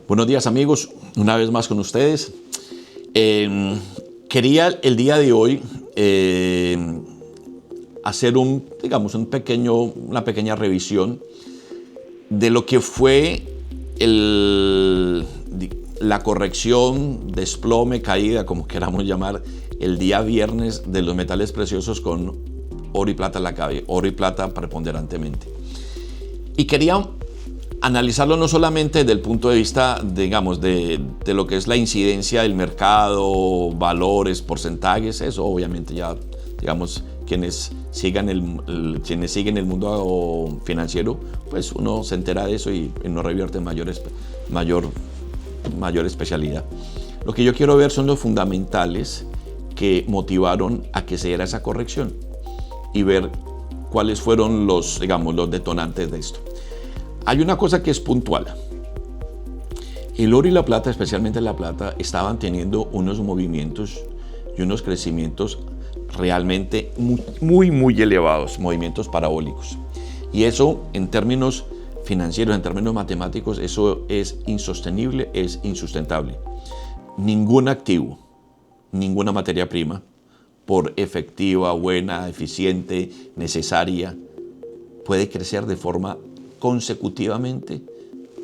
Buenos días amigos, una vez más con ustedes. Quería el día de hoy hacer una pequeña revisión de lo que fue la corrección, desplome, caída, como queramos llamar, el día viernes de los metales preciosos con oro y plata oro y plata preponderantemente. Y quería analizarlo no solamente desde el punto de vista, digamos, de lo que es la incidencia del mercado, valores, porcentajes, eso obviamente ya, digamos, quienes siguen el mundo financiero, pues uno se entera de eso y no revierte mayor especialidad. Lo que yo quiero ver son los fundamentales que motivaron a que se diera esa corrección y ver cuáles fueron los detonantes de esto. Hay una cosa que es puntual. El oro y la plata, especialmente la plata, estaban teniendo unos movimientos y unos crecimientos realmente muy elevados, movimientos parabólicos. Y eso, en términos financieros, en términos matemáticos, eso es insostenible, es insustentable. Ningún activo, ninguna materia prima, por efectiva, buena, eficiente, necesaria, puede crecer de forma consecutivamente,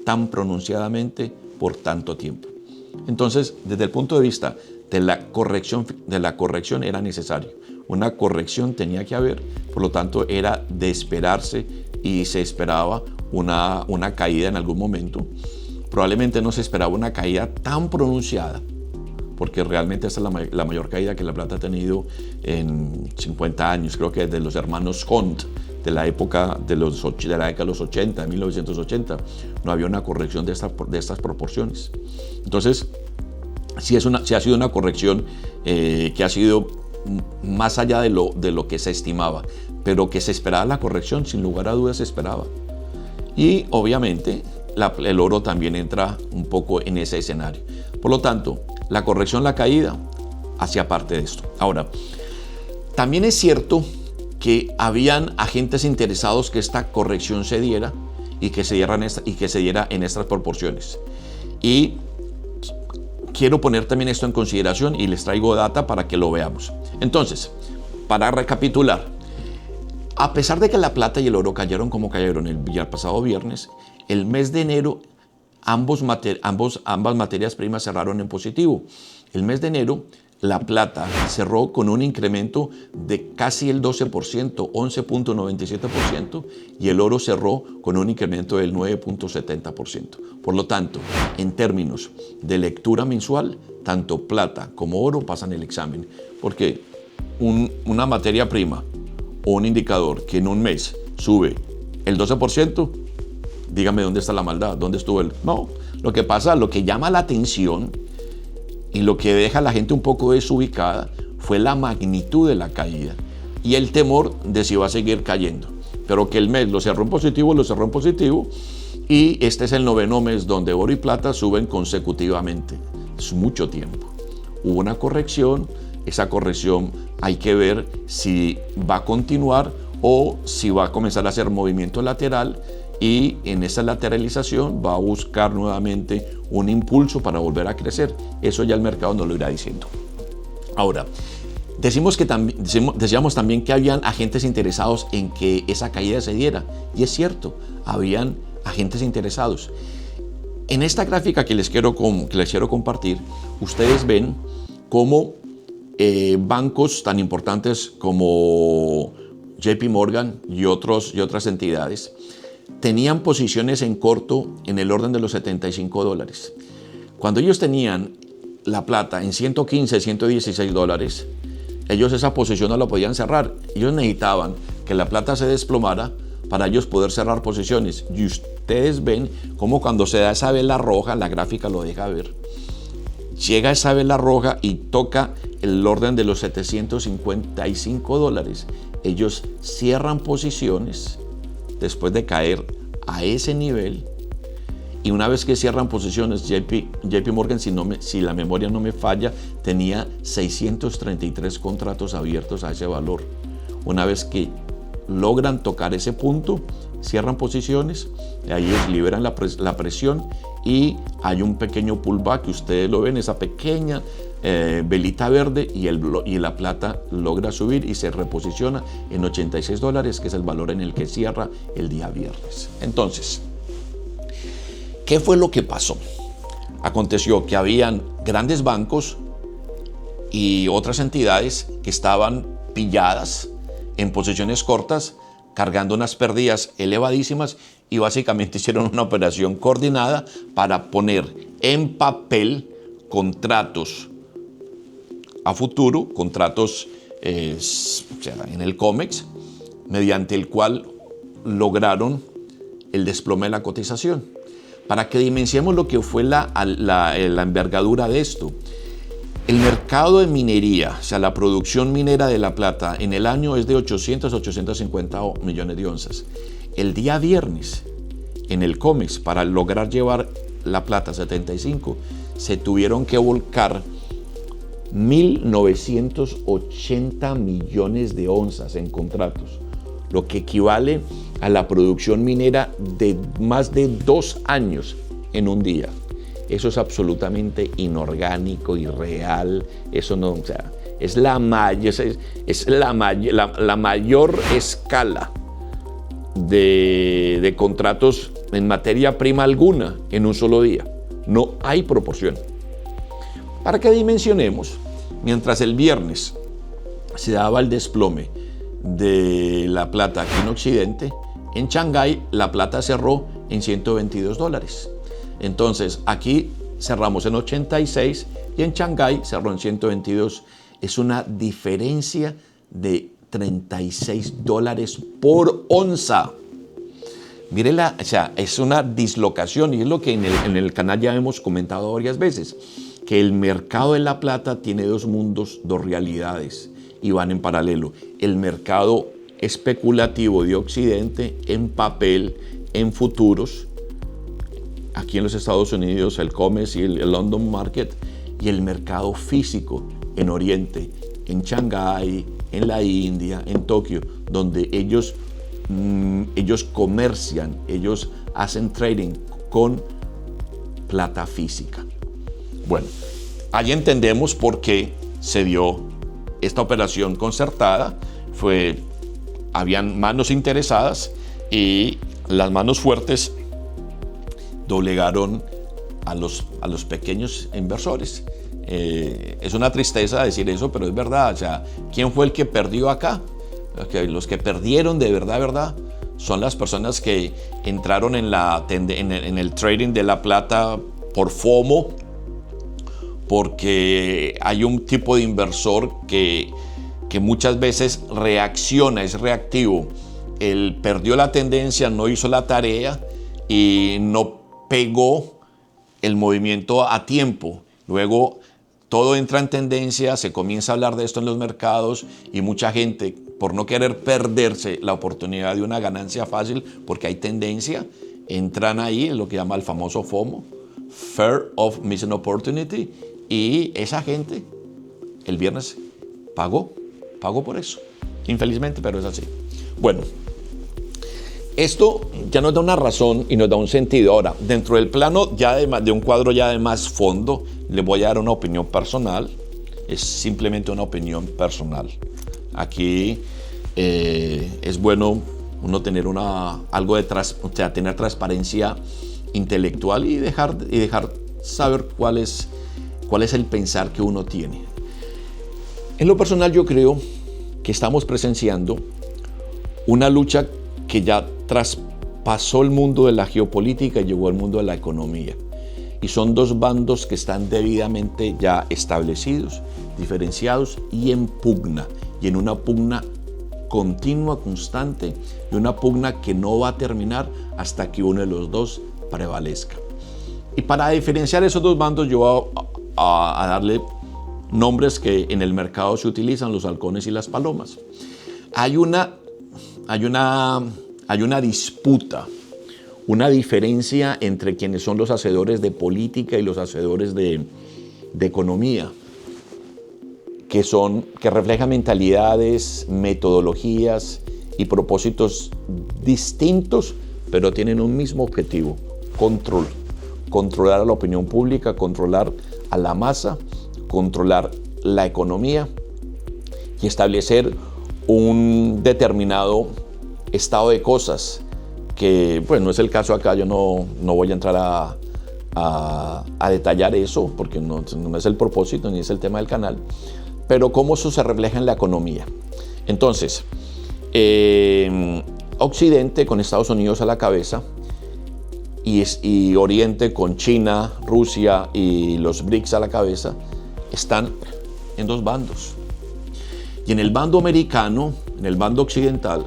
tan pronunciadamente, por tanto tiempo. Entonces, desde el punto de vista de la corrección era necesario. Una corrección tenía que haber, por lo tanto era de esperarse y se esperaba una caída en algún momento. Probablemente no se esperaba una caída tan pronunciada, porque realmente esta es la mayor caída que la plata ha tenido en 50 años, creo que desde los hermanos Hunt, de la década de los 80, de 1980, no había una corrección de estas proporciones. Entonces, sí ha sido una corrección que ha sido más allá de lo que se estimaba, pero que se esperaba la corrección, sin lugar a dudas se esperaba. Y obviamente el oro también entra un poco en ese escenario. Por lo tanto, la corrección, la caída, hacía parte de esto. Ahora, también es cierto que habían agentes interesados que esta corrección se diera y que se diera en estas proporciones. Y quiero poner también esto en consideración y les traigo data para que lo veamos. Entonces, para recapitular, a pesar de que la plata y el oro cayeron como cayeron el pasado viernes, el mes de enero ambas materias primas cerraron en positivo. El mes de enero la plata cerró con un incremento de casi el 12%, 11.97%, y el oro cerró con un incremento del 9.70%. Por lo tanto, en términos de lectura mensual, tanto plata como oro pasan el examen, porque una materia prima o un indicador que en un mes sube el 12%, dígame dónde está la maldad, dónde estuvo No, lo que llama la atención y lo que deja a la gente un poco desubicada fue la magnitud de la caída y el temor de si va a seguir cayendo. Pero que el mes lo cerró en positivo, y este es el 9º mes donde oro y plata suben consecutivamente. Es mucho tiempo. Hubo una corrección, esa corrección hay que ver si va a continuar o si va a comenzar a hacer movimiento lateral, y en esa lateralización va a buscar nuevamente un impulso para volver a crecer. Eso ya el mercado nos lo irá diciendo. Ahora, decíamos también que habían agentes interesados en que esa caída se diera, y es cierto, habían agentes interesados. En esta gráfica que les quiero compartir, ustedes ven cómo bancos tan importantes como JP Morgan y otras entidades tenían posiciones en corto en el orden de los $75. Cuando ellos tenían la plata en 115, 116 dólares, ellos esa posición no la podían cerrar. Ellos necesitaban que la plata se desplomara para ellos poder cerrar posiciones. Y ustedes ven cómo cuando se da esa vela roja, la gráfica lo deja ver, llega esa vela roja y toca el orden de los 755 dólares. Ellos cierran posiciones después de caer a ese nivel, y una vez que cierran posiciones, JP Morgan, si la memoria no me falla, tenía 633 contratos abiertos a ese valor. Una vez que logran tocar ese punto, cierran posiciones, y ahí ellos liberan la presión y hay un pequeño pullback que ustedes lo ven, esa pequeña velita verde, y la plata logra subir y se reposiciona en $86, que es el valor en el que cierra el día viernes. Entonces, ¿qué fue lo que pasó? Aconteció que habían grandes bancos y otras entidades que estaban pilladas en posiciones cortas, cargando unas pérdidas elevadísimas, y básicamente hicieron una operación coordinada para poner en papel contratos a futuro, contratos en el COMEX, mediante el cual lograron el desplome de la cotización. Para que dimensionemos lo que fue la envergadura de esto, el mercado de minería, o sea, la producción minera de la plata en el año es de 800 a 850 millones de onzas. El día viernes, en el COMEX, para lograr llevar la plata a 75, se tuvieron que volcar 1.980 millones de onzas en contratos, lo que equivale a la producción minera de más de 2 años en un día. Eso es absolutamente inorgánico, irreal. Eso no, o sea, es la mayor escala de contratos en materia prima alguna en un solo día. No hay proporción. Para que dimensionemos, mientras el viernes se daba el desplome de la plata aquí en Occidente, en Shanghái la plata cerró en $122. Entonces aquí cerramos en 86 y en Shanghái cerró en 122. Es una diferencia de $36 por onza. Mírela, o sea, es una dislocación, y es lo que en el canal ya hemos comentado varias veces, que el mercado de la plata tiene 2 mundos, 2 realidades, y van en paralelo. El mercado especulativo de Occidente en papel, en futuros, aquí en los Estados Unidos, el COMEX y el London Market, y el mercado físico en Oriente, en Shanghái, en la India, en Tokio, donde ellos comercian, ellos hacen trading con plata física. Bueno, ahí entendemos por qué se dio esta operación concertada. Habían manos interesadas y las manos fuertes doblegaron a los pequeños inversores. Es una tristeza decir eso, pero es verdad. O sea, ¿quién fue el que perdió acá? Los que perdieron de verdad, son las personas que entraron en el trading de la plata por FOMO, porque hay un tipo de inversor que muchas veces reacciona, es reactivo. Él perdió la tendencia, no hizo la tarea y no pegó el movimiento a tiempo. Luego todo entra en tendencia, se comienza a hablar de esto en los mercados y mucha gente, por no querer perderse la oportunidad de una ganancia fácil, porque hay tendencia, entran ahí en lo que llama el famoso FOMO, Fear of Missing Opportunity, y esa gente el viernes pagó por eso, infelizmente, pero es así. Bueno, esto ya nos da una razón y nos da un sentido. Ahora, dentro del plano ya de un cuadro ya de más fondo, le voy a dar una opinión personal. Es simplemente una opinión personal. Aquí es bueno uno tener tener transparencia intelectual y dejar saber cuál es el pensar que uno tiene. En lo personal, yo creo que estamos presenciando una lucha que ya traspasó el mundo de la geopolítica y llegó al mundo de la economía. Y son 2 bandos que están debidamente ya establecidos, diferenciados y en pugna. Y en una pugna continua, constante, y una pugna que no va a terminar hasta que uno de los 2 prevalezca. Y para diferenciar esos 2 bandos, yo voy a darle nombres que en el mercado se utilizan: los halcones y las palomas. Hay una disputa, una diferencia entre quienes son los hacedores de política y los hacedores de economía, que reflejan mentalidades, metodologías y propósitos distintos, pero tienen un mismo objetivo: control. controlar a la opinión pública, controlar a la masa, controlar la economía y establecer un determinado estado de cosas que pues no es el caso acá. Yo no voy a entrar a detallar eso porque no es el propósito ni es el tema del canal, pero cómo eso se refleja en la economía. Entonces, Occidente con Estados Unidos a la cabeza y Oriente con China, Rusia y los BRICS a la cabeza están en dos bandos. Y en el bando americano, en el bando occidental,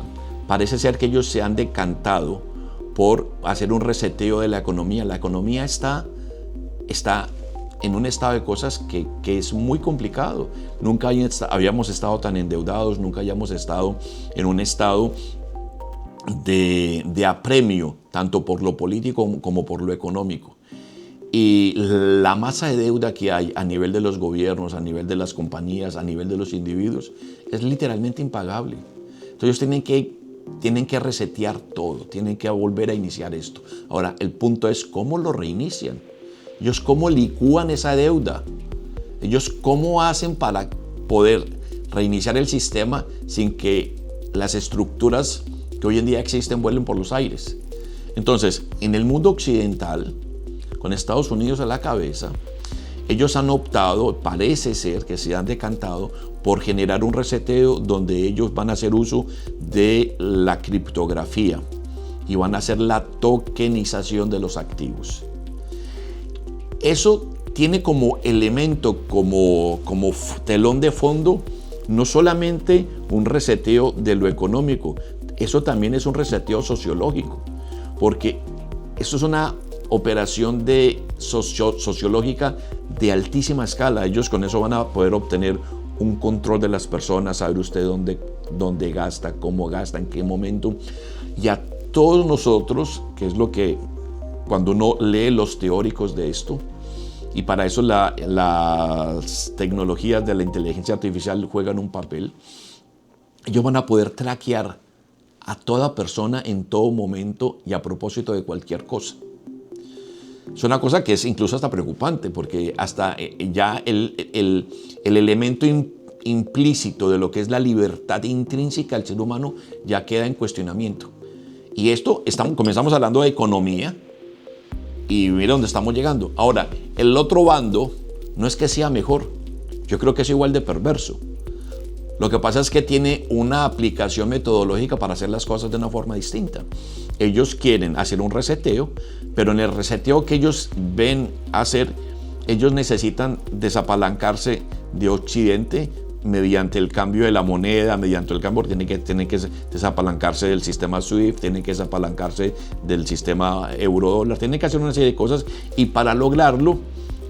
parece ser que ellos se han decantado por hacer un reseteo de la economía. La economía está en un estado de cosas que es muy complicado. Nunca habíamos estado tan endeudados, nunca habíamos estado en un estado de apremio, tanto por lo político como por lo económico. Y la masa de deuda que hay a nivel de los gobiernos, a nivel de las compañías, a nivel de los individuos, es literalmente impagable. Entonces ellos tienen que resetear todo, tienen que volver a iniciar esto. Ahora, el punto es cómo lo reinician. Ellos cómo licúan esa deuda. Ellos cómo hacen para poder reiniciar el sistema sin que las estructuras que hoy en día existen vuelen por los aires. Entonces, en el mundo occidental, con Estados Unidos a la cabeza, ellos han optado, parece ser que se han decantado por generar un reseteo donde ellos van a hacer uso de la criptografía y van a hacer la tokenización de los activos. Eso tiene como elemento, como telón de fondo, no solamente un reseteo de lo económico, eso también es un reseteo sociológico, porque eso es una operación sociológica de altísima escala. Ellos con eso van a poder obtener un control de las personas, saber usted dónde gasta, cómo gasta, en qué momento. Y a todos nosotros, que es lo que cuando uno lee los teóricos de esto, y para eso las tecnologías de la inteligencia artificial juegan un papel, ellos van a poder traquear a toda persona en todo momento y a propósito de cualquier cosa. Es una cosa que es incluso hasta preocupante, porque hasta ya el elemento implícito de lo que es la libertad intrínseca del ser humano ya queda en cuestionamiento. Y esto, comenzamos hablando de economía y mira dónde estamos llegando. Ahora, el otro bando no es que sea mejor, yo creo que es igual de perverso. Lo que pasa es que tiene una aplicación metodológica para hacer las cosas de una forma distinta. Ellos quieren hacer un reseteo, pero en el reseteo que ellos ven hacer, ellos necesitan desapalancarse de Occidente mediante el cambio de la moneda, mediante el cambio, tienen que desapalancarse del sistema SWIFT, tienen que desapalancarse del sistema euro-dólar, tienen que hacer una serie de cosas y para lograrlo,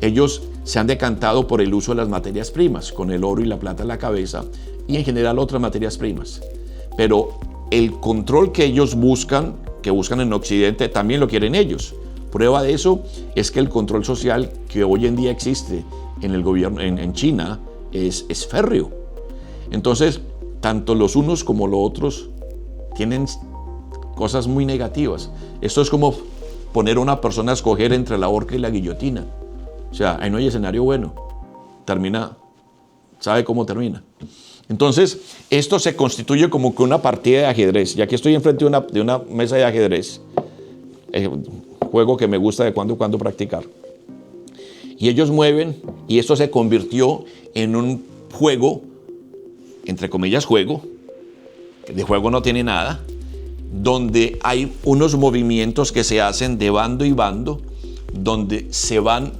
ellos se han decantado por el uso de las materias primas, con el oro y la plata a la cabeza y en general otras materias primas. Pero el control que ellos buscan, que buscan en Occidente, también lo quieren ellos. Prueba de eso es que el control social que hoy en día existe en el gobierno, en China, es férreo. Entonces, tanto los unos como los otros tienen cosas muy negativas. Esto es como poner a una persona a escoger entre la horca y la guillotina. O sea, ahí no hay escenario bueno. Termina, sabe cómo termina. Entonces, esto se constituye como que una partida de ajedrez. Y aquí estoy enfrente de una mesa de ajedrez, juego que me gusta de cuando en cuando practicar. Y ellos mueven, y esto se convirtió en un juego, entre comillas juego, que de juego no tiene nada, donde hay unos movimientos que se hacen de bando y bando, donde se van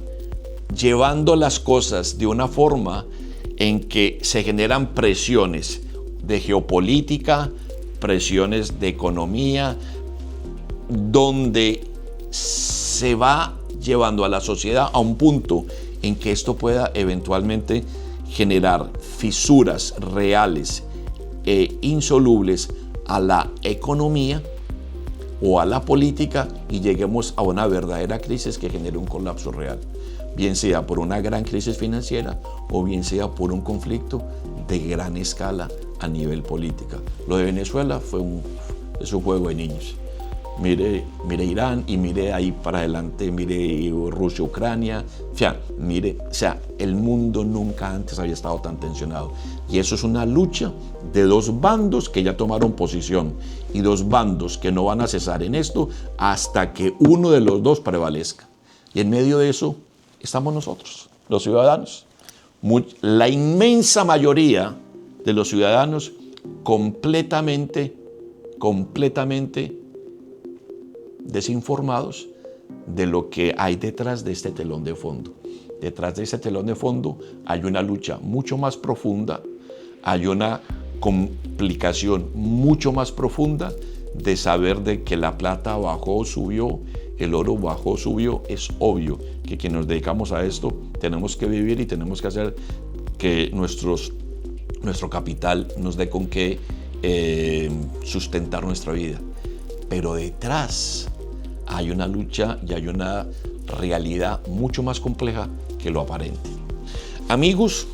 llevando las cosas de una forma en que se generan presiones de geopolítica, presiones de economía, donde se va llevando a la sociedad a un punto en que esto pueda eventualmente generar fisuras reales e insolubles a la economía o a la política y lleguemos a una verdadera crisis que genere un colapso real, bien sea por una gran crisis financiera o bien sea por un conflicto de gran escala a nivel política. Lo de Venezuela es un juego de niños. Mire Irán y mire ahí para adelante, mire Rusia, Ucrania, o sea, el mundo nunca antes había estado tan tensionado. Y eso es una lucha de dos bandos que ya tomaron posición y dos bandos que no van a cesar en esto hasta que uno de los dos prevalezca. Y en medio de eso estamos nosotros, los ciudadanos. La inmensa mayoría de los ciudadanos completamente desinformados de lo que hay detrás de este telón de fondo. Detrás de este telón de fondo hay una lucha mucho más profunda, hay una complicación mucho más profunda de saber de que la plata bajó, subió, el oro bajó, subió. Es obvio que quienes nos dedicamos a esto tenemos que vivir y tenemos que hacer que nuestro capital nos dé con qué sustentar nuestra vida. Pero detrás hay una lucha y hay una realidad mucho más compleja que lo aparente. Amigos,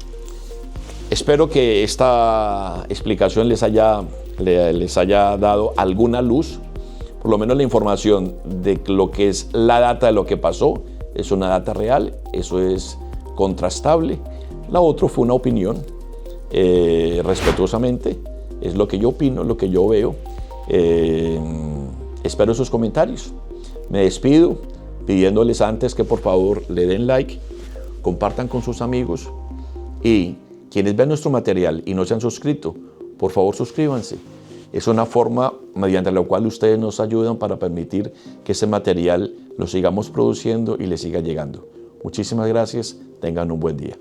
espero que esta explicación les haya dado alguna luz, por lo menos la información de lo que es la data de lo que pasó. Es una data real, eso es contrastable. La otra fue una opinión, respetuosamente, es lo que yo opino, lo que yo veo. Espero sus comentarios. Me despido pidiéndoles antes que por favor le den like, compartan con sus amigos y quienes ven nuestro material y no se han suscrito, por favor suscríbanse. Es una forma mediante la cual ustedes nos ayudan para permitir que ese material lo sigamos produciendo y le siga llegando. Muchísimas gracias, tengan un buen día.